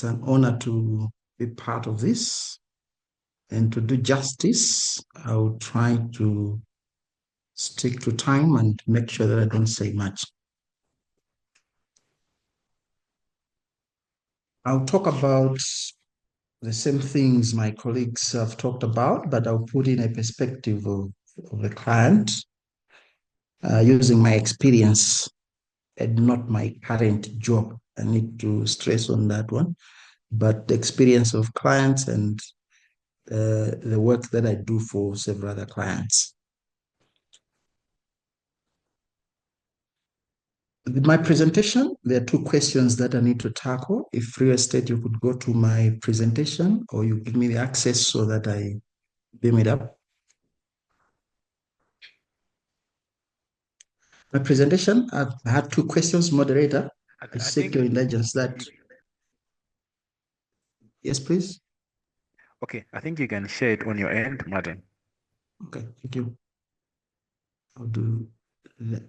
It's an honor to be part of this. And to do justice, I'll try to stick to time and make sure that I don't say much. I'll talk about the same things my colleagues have talked about, but I'll put in a perspective of the client using my experience and not my current job. I need to stress on that one, but the experience of clients and the work that I do for several other clients. With my presentation, there are two questions that I need to tackle. If real estate, you could go to my presentation or you give me the access so that I beam it up. My presentation, I've had two questions, moderator. I seek your indulgence that. Yes, please. Okay, I think you can share it on your end, Martin. Okay, thank you. I'll do that.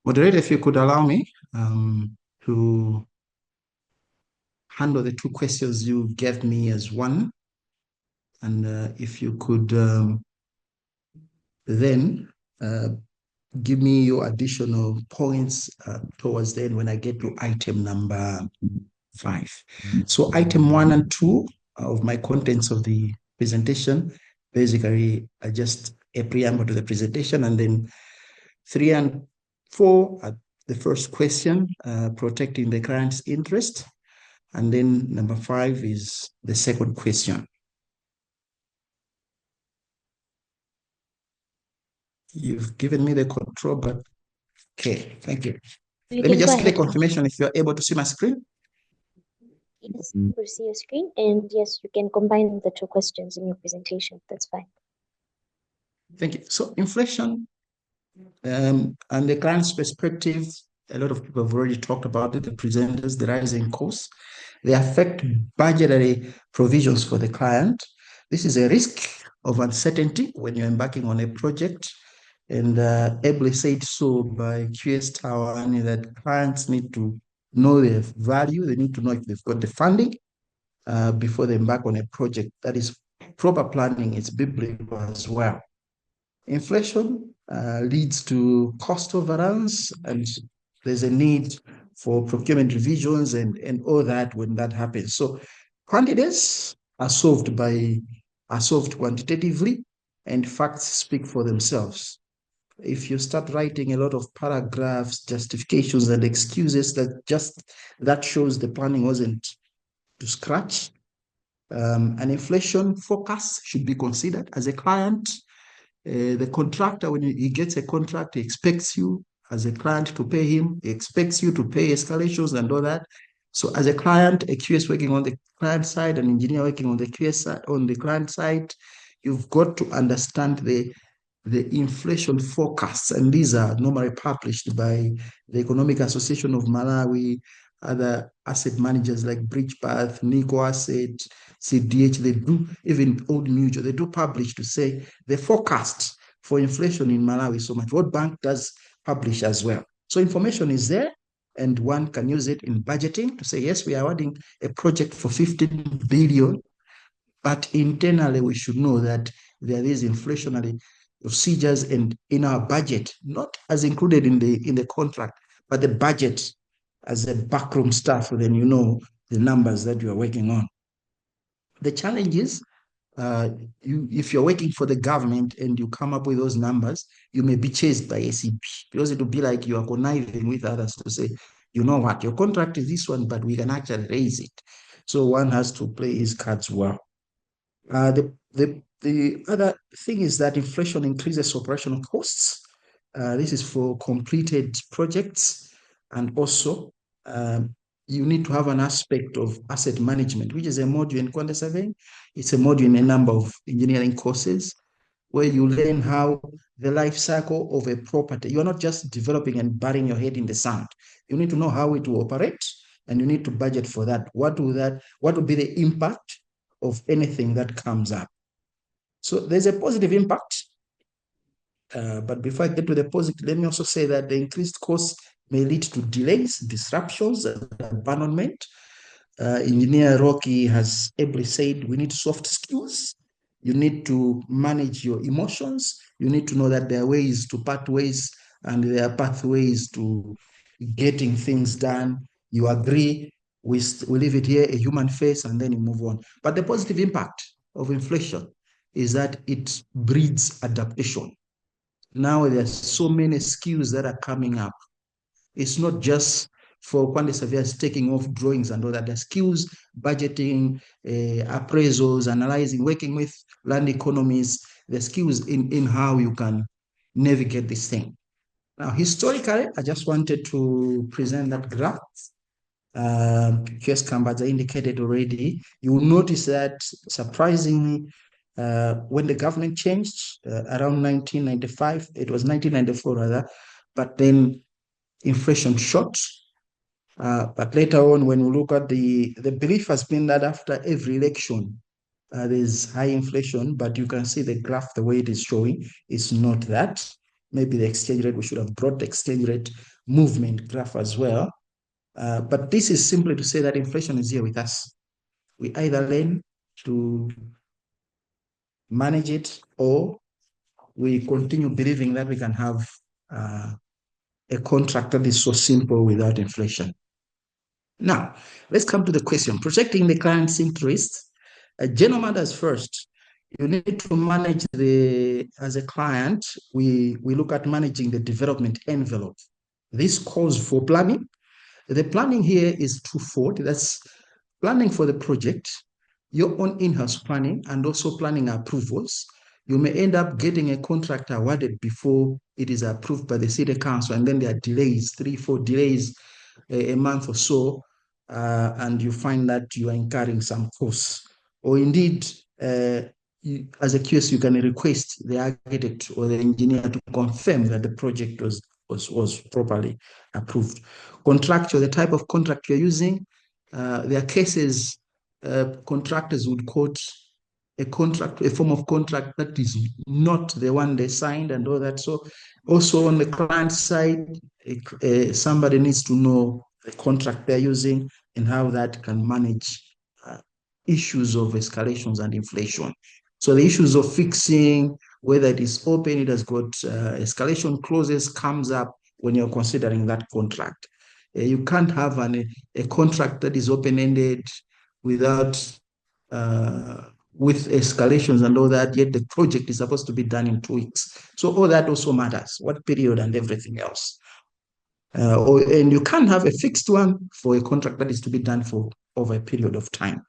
Moderator, if you could allow me to handle the two questions you gave me as one. And if you could then give me your additional points towards the end when I get to item number 5. So item 1 and 2 of my contents of the presentation basically are just a preamble to the presentation, and then 3 and 4 are the first question, protecting the client's interest, and then number 5 is the second question. You've given me the control, but okay, thank you. Let me just click confirmation if you're able to see my screen. Yes, you will see your screen, and yes, you can combine the two questions in your presentation. That's fine. Thank you. So inflation and the client's perspective, a lot of people have already talked about it, the presenters, the rising costs. They affect budgetary provisions for the client. This is a risk of uncertainty when you're embarking on a project. And ably said so by QS Tower, that clients need to know their value. They need to know if they've got the funding before they embark on a project. That is, proper planning is biblical as well. Inflation leads to cost overruns, and there's a need for procurement revisions and all that when that happens. So quantities are solved quantitatively, and facts speak for themselves. If you start writing a lot of paragraphs, justifications, and excuses, that shows the planning wasn't to scratch. An inflation forecast should be considered as a client. The contractor, when he gets a contract, he expects you as a client to pay him. He expects you to pay escalations and all that. So as a client, a QS working on the client side, an engineer working on the QS side, on the client side, you've got to understand the inflation forecasts, and these are normally published by the Economic Association of Malawi, other asset managers like Bridgepath, Nico Asset, CDH, they do, even Old Mutual, they do publish to say the forecast for inflation in Malawi so much. World Bank does publish as well. So information is there, and one can use it in budgeting to say, yes, we are awarding a project for 15 billion, but internally we should know that there is inflationary procedures and in our budget, not as included in the contract, but the budget as a backroom staff, then you know the numbers that you are working on. The challenge is, if you're working for the government and you come up with those numbers, you may be chased by ACP, because it will be like you are conniving with others to say, you know what, your contract is this one, but we can actually raise it. So one has to play his cards well. The other thing is that inflation increases operational costs. This is for completed projects, and also you need to have an aspect of asset management, which is a module in quantity surveying. It's a module in a number of engineering courses where you learn how the life cycle of a property. You are not just developing and burying your head in the sand. You need to know how it will operate, and you need to budget for that. What will be the impact of anything that comes up? So there's a positive impact. But before I get to the positive, let me also say that the increased costs may lead to delays, disruptions, and abandonment. Engineer Rocky has ably said we need soft skills. You need to manage your emotions. You need to know that there are ways to part ways and there are pathways to getting things done. You agree, we leave it here, a human face, and then you move on. But the positive impact of inflation is that it breeds adaptation. Now there's so many skills that are coming up. It's not just for quantity surveyors taking off drawings and all that. The skills, budgeting, appraisals, analyzing, working with land economies, the skills in how you can navigate this thing. Now, historically, I just wanted to present that graph. QS Kambaza indicated already. You will notice that surprisingly, when the government changed around 1995, it was 1994 rather, but then inflation shot. But later on, when we look at the belief has been that after every election, there's high inflation, but you can see the graph, the way it is showing, is not that. Maybe the exchange rate, we should have brought the exchange rate movement graph as well. But this is simply to say that inflation is here with us. We either learn to manage it or we continue believing that we can have a contract that is so simple without inflation. Now, let's come to the question. Protecting the client's interests. General matters first. You need to manage as a client, we look at managing the development envelope. This calls for planning. The planning here is twofold. That's planning for the project, your own in-house planning, and also planning approvals. You may end up getting a contract awarded before it is approved by the city council, and then there are delays, 3-4 delays a month or so, and you find that you are incurring some costs. Or indeed, as a QS, you can request the architect or the engineer to confirm that the project was properly approved. Contractual, the type of contract you're using, there are cases contractors would quote a form of contract that is not the one they signed and all that. So also on the client side, somebody needs to know the contract they're using and how that can manage issues of escalations and inflation. So the issues of fixing, whether it is open, it has got escalation clauses, comes up when you're considering that contract. You can't have a contract that is open-ended without with escalations and all that, yet the project is supposed to be done in 2 weeks. So all that also matters, what period and everything else. And you can't have a fixed one for a contract that is to be done for over a period of time.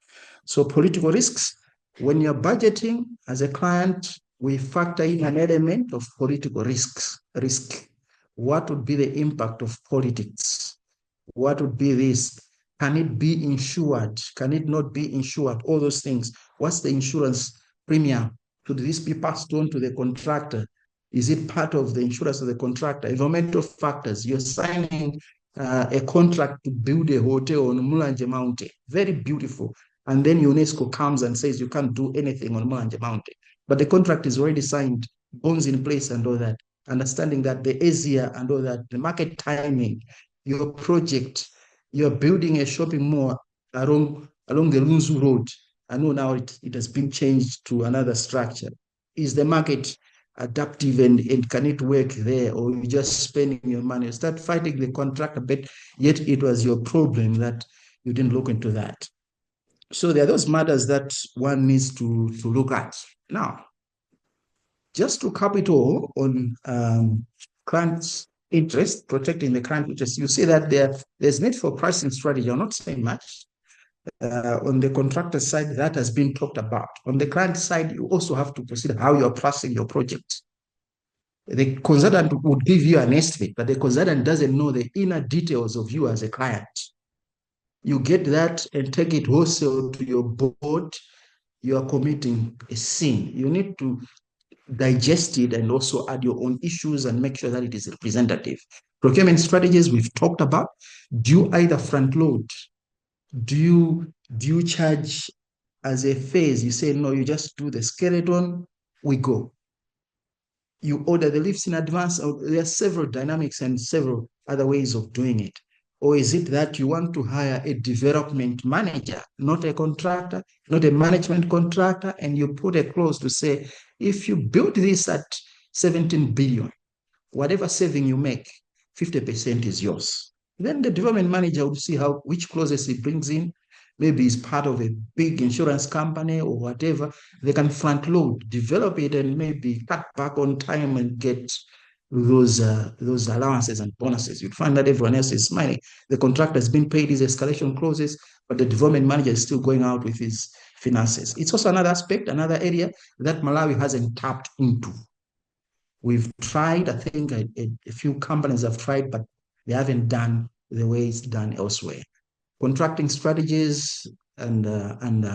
So political risks, when you're budgeting as a client, we factor in an element of political risk. What would be the impact of politics? What would be this? Can it be insured? Can it not be insured? All those things. What's the insurance premium? Should this be passed on to the contractor? Is it part of the insurance of the contractor? Environmental factors. You're signing a contract to build a hotel on Mulanje Mountain. Very beautiful. And then UNESCO comes and says you can't do anything on Mulanje Mountain. But the contract is already signed, bonds in place and all that. Understanding that the Asia and all that, the market timing, your project, you're building a shopping mall along the Lunzu Road. I know now it has been changed to another structure. Is the market adaptive and can it work there, or you just spending your money? You start fighting the contractor, but yet it was your problem that you didn't look into that. So there are those matters that one needs to look at. Now, just to cap it all on clients' interest, protecting the client interest, you see that there's need for pricing strategy. I'm not saying much. On the contractor side, that has been talked about. On the client side, you also have to consider how you're pricing your project. The consultant would give you an estimate, but the consultant doesn't know the inner details of you as a client. You get that and take it wholesale to your board, you are committing a sin. You need to digest it and also add your own issues and make sure that it is representative. Procurement strategies we've talked about. Do you either front load? Do you charge as a phase? You say, no, you just do the skeleton we go. You order the lifts in advance, or there are several dynamics and several other ways of doing it. Or is it that you want to hire a development manager, not a contractor, not a management contractor, and you put a clause to say, if you build this at 17 billion, whatever saving you make, 50% is yours. Then the development manager will see which clauses he brings in. Maybe it's part of a big insurance company or whatever. They can front load, develop it, and maybe cut back on time and get those allowances and bonuses. You'd find that everyone else is smiling. The contractor has been paid his escalation clauses, but the development manager is still going out with his finances. It's also another aspect, another area that Malawi hasn't tapped into. We've tried, I think a few companies have tried, but they haven't done the way it's done elsewhere. Contracting strategies and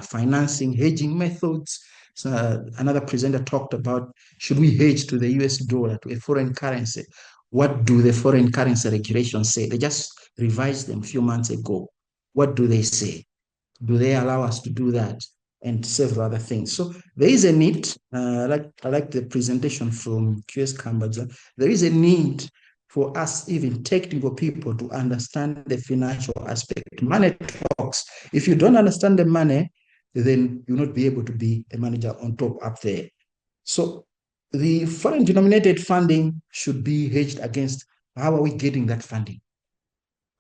financing, hedging methods. So another presenter talked about, should we hedge to the US dollar, to a foreign currency? What do the foreign currency regulations say? They just revised them a few months ago. What do they say? Do they allow us to do that? And several other things. So there is a need, I like the presentation from QS Kambadza, there is a need for us, even technical people, to understand the financial aspect. Money talks. If you don't understand the money, then you'll not be able to be a manager on top up there. So the foreign denominated funding should be hedged against how are we getting that funding.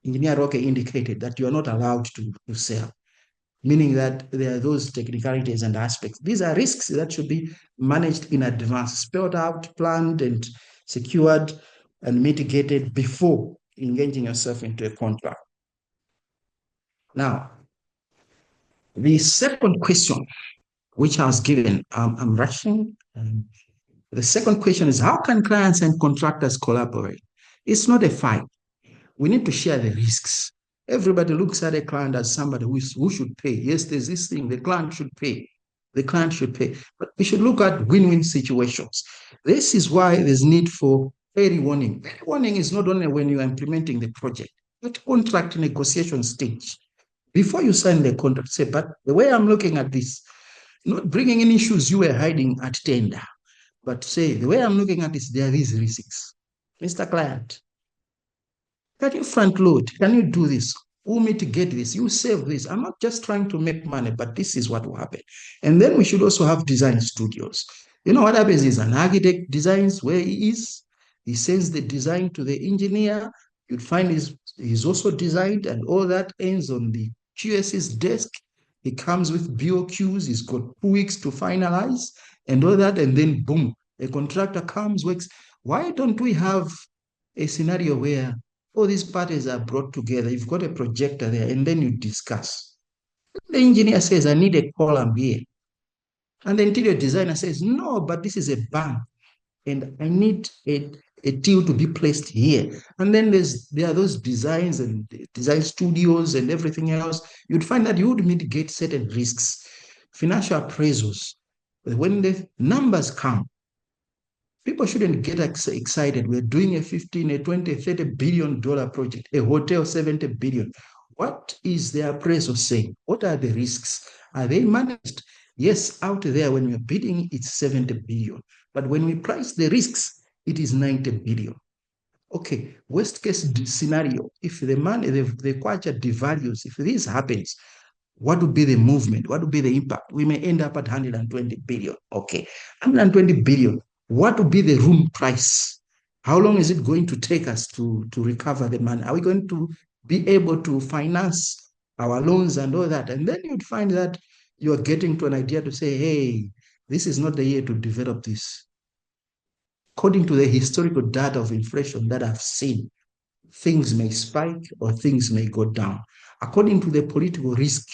Engineer Roque indicated that you are not allowed to sell, meaning that there are those technicalities and aspects. These are risks that should be managed in advance, spelled out, planned, and secured and mitigated before engaging yourself into a contract. Now, the second question, which I was given, I'm rushing. The second question is, how can clients and contractors collaborate? It's not a fight. We need to share the risks. Everybody looks at a client as somebody who should pay. Yes, there's this thing, the client should pay. The client should pay. But we should look at win-win situations. This is why there's need for early warning. Early warning is not only when you're implementing the project, but contract negotiation stage. Before you sign the contract, say, but the way I'm looking at this, not bringing in issues you were hiding at tender, but say, the way I'm looking at this, there are these risks. Mr. Client, can you front load? Can you do this? Who mitigate this? You save this. I'm not just trying to make money, but this is what will happen. And then we should also have design studios. You know what happens is an architect designs where he is. He sends the design to the engineer. You'd find he's also designed, and all that ends on the QS's desk. He comes with BOQs. He's got 2 weeks to finalize and all that. And then boom, a contractor comes, works. Why don't we have a scenario where all these parties are brought together? You've got a projector there, and then you discuss. The engineer says, I need a column here. And the interior designer says, no, but this is a bank, and I need a till to be placed here. And then there are those designs and design studios and everything else. You'd find that you would mitigate certain risks. Financial appraisals, when the numbers come, people shouldn't get excited. We're doing a 15, a 20, $30 billion project, a hotel, 70 billion. What is the appraisal saying? What are the risks? Are they managed? Yes, out there, when we're bidding, it's 70 billion. But when we price the risks, it is 90 billion. Okay, worst case scenario, if the money, the kwacha devalues, if this happens, what would be the movement? What would be the impact? We may end up at 120 billion. Okay, 120 billion. What would be the room price? How long is it going to take us to recover the money? Are we going to be able to finance our loans and all that? And then you'd find that you're getting to an idea to say, hey, this is not the year to develop this. According to the historical data of inflation that I've seen, things may spike or things may go down. According to the political risk,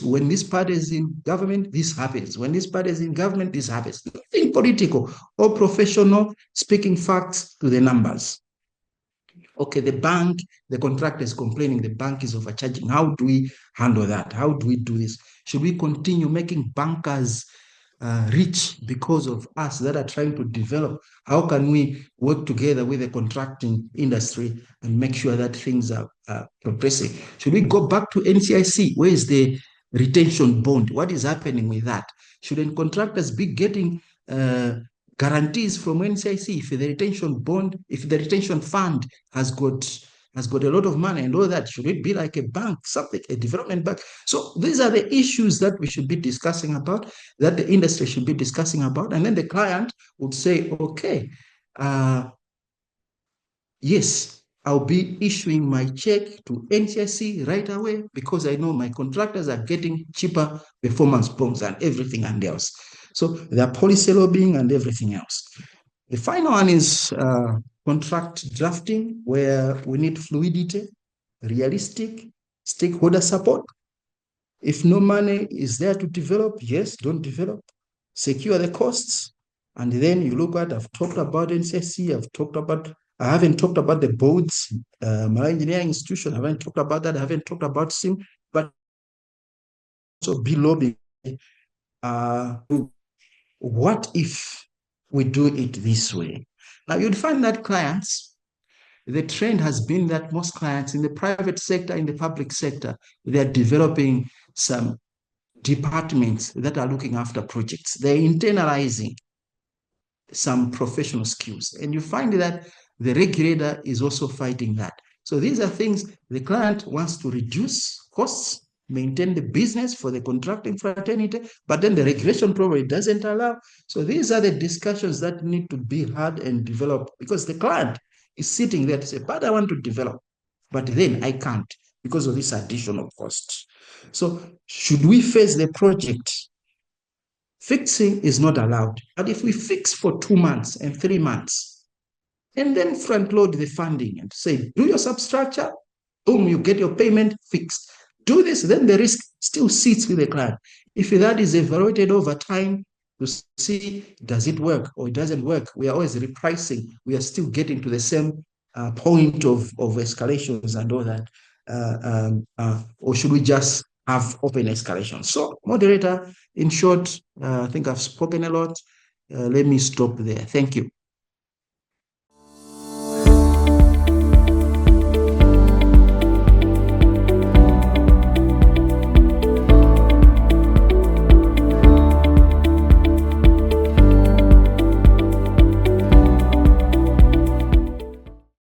when this party is in government, this happens. When this party is in government, this happens. Nothing political or professional, speaking facts to the numbers. Okay, the bank, the contractor is complaining the bank is overcharging. How do we handle that? How do we do this? Should we continue making bankers rich because of us that are trying to develop? How can we work together with the contracting industry and make sure that things are progressing? Should we go back to NCIC? Where is the retention bond? What is happening with that? Shouldn't contractors be getting guarantees from NCIC, if the retention bond, if the retention fund has got a lot of money and all that, should it be like a bank, something, a development bank? So these are the issues that we should be discussing about, that the industry should be discussing about. And then the client would say, okay, yes, I'll be issuing my check to NCIC right away because I know my contractors are getting cheaper performance bonds and everything and else. So there are policy lobbying and everything else. The final one is contract drafting, where we need fluidity, realistic stakeholder support. If no money is there to develop, yes, don't develop. Secure the costs. And then you look at, I've talked about NCSC, I haven't talked about the boards, Malawi Engineering Institution, I haven't talked about that, I haven't talked about SIM, but also be lobbying. What if we do it this way? Now you'd find that clients, the trend has been that most clients in the private sector, in the public sector, they're developing some departments that are looking after projects. They're internalizing some professional skills. And you find that the regulator is also fighting that. So these are things the client wants to reduce costs, maintain the business for the contracting fraternity, but then the regulation probably doesn't allow. So these are the discussions that need to be had and developed, because the client is sitting there to say, but I want to develop, but then I can't because of this additional cost. So should we face the project? Fixing is not allowed. But if we fix for 2 months and 3 months, and then front load the funding and say, do your substructure, boom, you get your payment fixed. Do this, then the risk still sits with the client. If that is evaluated over time to see, does it work or it doesn't work, we are always repricing. We are still getting to the same point of escalations and all that. Or should we just have open escalation? So, moderator, in short, I think I've spoken a lot. Let me stop there. Thank you.